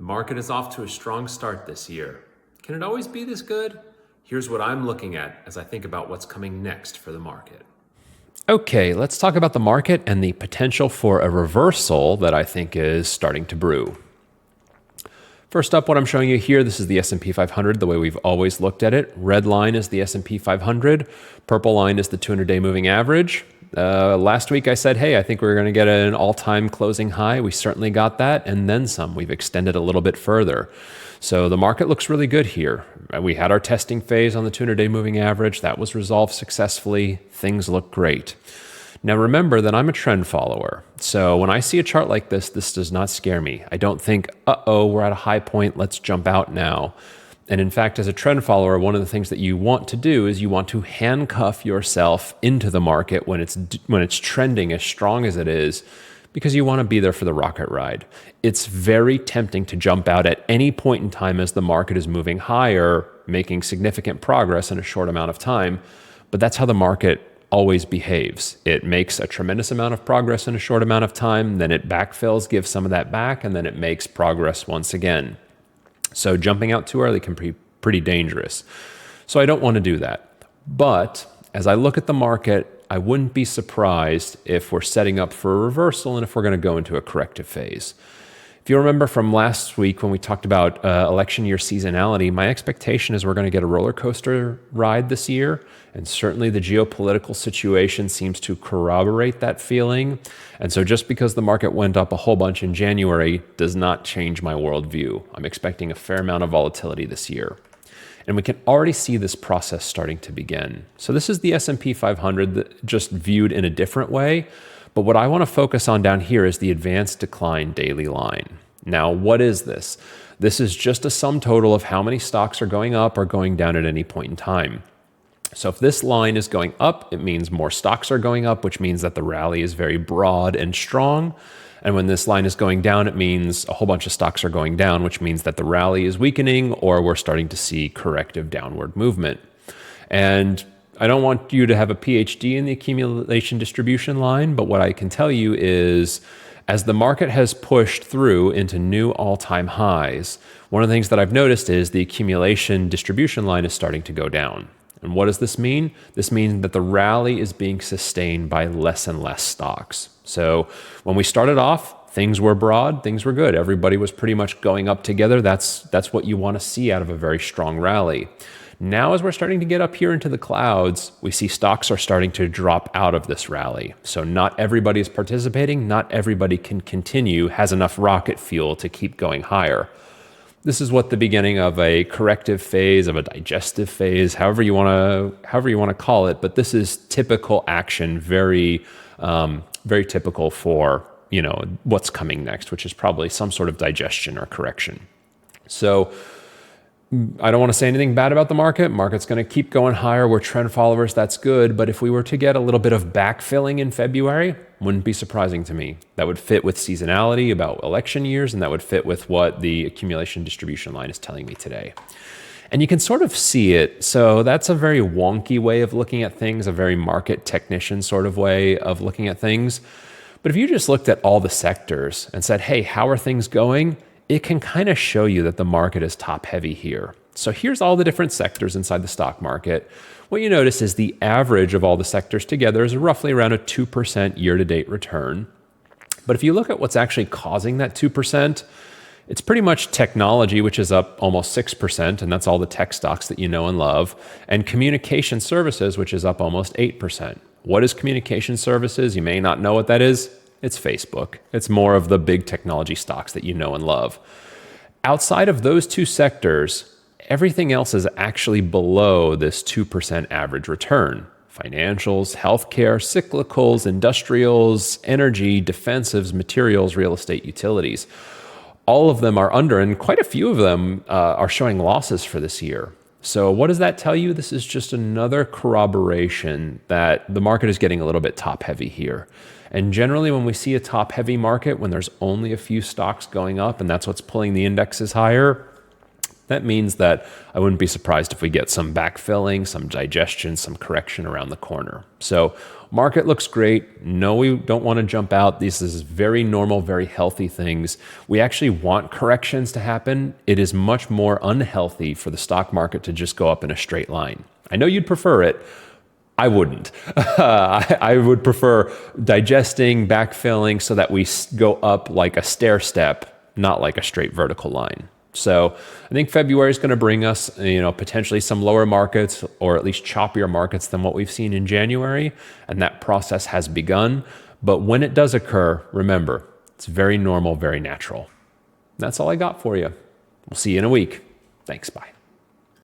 The market is off to a strong start this year. Can it always be this good? Here's what I'm looking at as I think about what's coming next for the market. Okay, let's talk about the market and the potential for a reversal that I think is starting to brew. First up, what I'm showing you here, this is the S&P 500, the way we've always looked at it. Red line is the S&P 500. Purple line is the 200-day moving average. Last week I said, hey, I think we're going to get an all-time closing high. We certainly got that, and then some. We've extended a little bit further. So the market looks really good here. We had our testing phase on the 200-day moving average. That was resolved successfully. Things look great. Now remember that I'm a trend follower. So when I see a chart like this does not scare me. I don't think, uh-oh, we're at a high point, let's jump out now. And in fact, as a trend follower, one of the things that you want to do is you want to handcuff yourself into the market when it's trending as strong as it is, because you want to be there for the rocket ride. It's very tempting to jump out at any point in time as the market is moving higher, making significant progress in a short amount of time. But that's how the market always behaves. It makes a tremendous amount of progress in a short amount of time, then it backfills, gives some of that back, and then it makes progress once again. So jumping out too early can be pretty dangerous. So I don't want to do that. But as I look at the market, I wouldn't be surprised if we're setting up for a reversal and if we're going to go into a corrective phase. If you remember from last week when we talked about election year seasonality, my expectation is we're going to get a roller coaster ride this year. And certainly the geopolitical situation seems to corroborate that feeling. And so just because the market went up a whole bunch in January does not change my worldview. I'm expecting a fair amount of volatility this year. And we can already see this process starting to begin. So this is the S&P 500 just viewed in a different way. But what I want to focus on down here is the advanced decline daily line. Now, what is this? This is just a sum total of how many stocks are going up or going down at any point in time. So if this line is going up, it means more stocks are going up, which means that the rally is very broad and strong. And when this line is going down, it means a whole bunch of stocks are going down, which means that the rally is weakening or we're starting to see corrective downward movement. And I don't want you to have a PhD in the accumulation distribution line, but what I can tell you is as the market has pushed through into new all-time highs, one of the things that I've noticed is the accumulation distribution line is starting to go down. And what does this mean? This means that the rally is being sustained by less and less stocks. So when we started off, things were broad, things were good. Everybody was pretty much going up together. That's what you want to see out of a very strong rally. Now, as we're starting to get up here into the clouds, we see stocks are starting to drop out of this rally. So not everybody is participating. Not everybody can continue, has enough rocket fuel to keep going higher. This is what the beginning of a corrective phase, of a digestive phase, however you want to call it. But this is typical action, very typical for what's coming next, which is probably some sort of digestion or correction. So I don't want to say anything bad about the market. Market's going to keep going higher. We're trend followers. That's good. But if we were to get a little bit of backfilling in February, wouldn't be surprising to me. That would fit with seasonality about election years, and that would fit with what the accumulation distribution line is telling me today. And you can sort of see it. So that's a very wonky way of looking at things, a very market technician sort of way of looking at things. But if you just looked at all the sectors and said, hey, how are things going? It can kind of show you that the market is top heavy here. So here's all the different sectors inside the stock market. What you notice is the average of all the sectors together is roughly around a 2% year-to-date return. But if you look at what's actually causing that 2%, it's pretty much technology, which is up almost 6%, and that's all the tech stocks that you know and love, and communication services, which is up almost 8%. What is communication services? You may not know what that is. It's Facebook. It's more of the big technology stocks that you know and love. Outside of those two sectors, everything else is actually below this 2% average return. Financials, healthcare, cyclicals, industrials, energy, defensives, materials, real estate, utilities. All of them are under, and quite a few of them are showing losses for this year. So what does that tell you? This is just another corroboration that the market is getting a little bit top heavy here. And generally when we see a top heavy market, when there's only a few stocks going up and that's what's pulling the indexes higher, That means that I wouldn't be surprised if we get some backfilling, some digestion, some correction around the corner. So market looks great. No, we don't want to jump out. This is very normal, very healthy things. We actually want corrections to happen. It is much more unhealthy for the stock market to just go up in a straight line. I know you'd prefer it. I wouldn't. I would prefer digesting, backfilling so that we go up like a stair step, not like a straight vertical line. So I think February is going to bring us, potentially some lower markets or at least choppier markets than what we've seen in January. And that process has begun. But when it does occur, remember, it's very normal, very natural. That's all I got for you. We'll see you in a week. Thanks. Bye.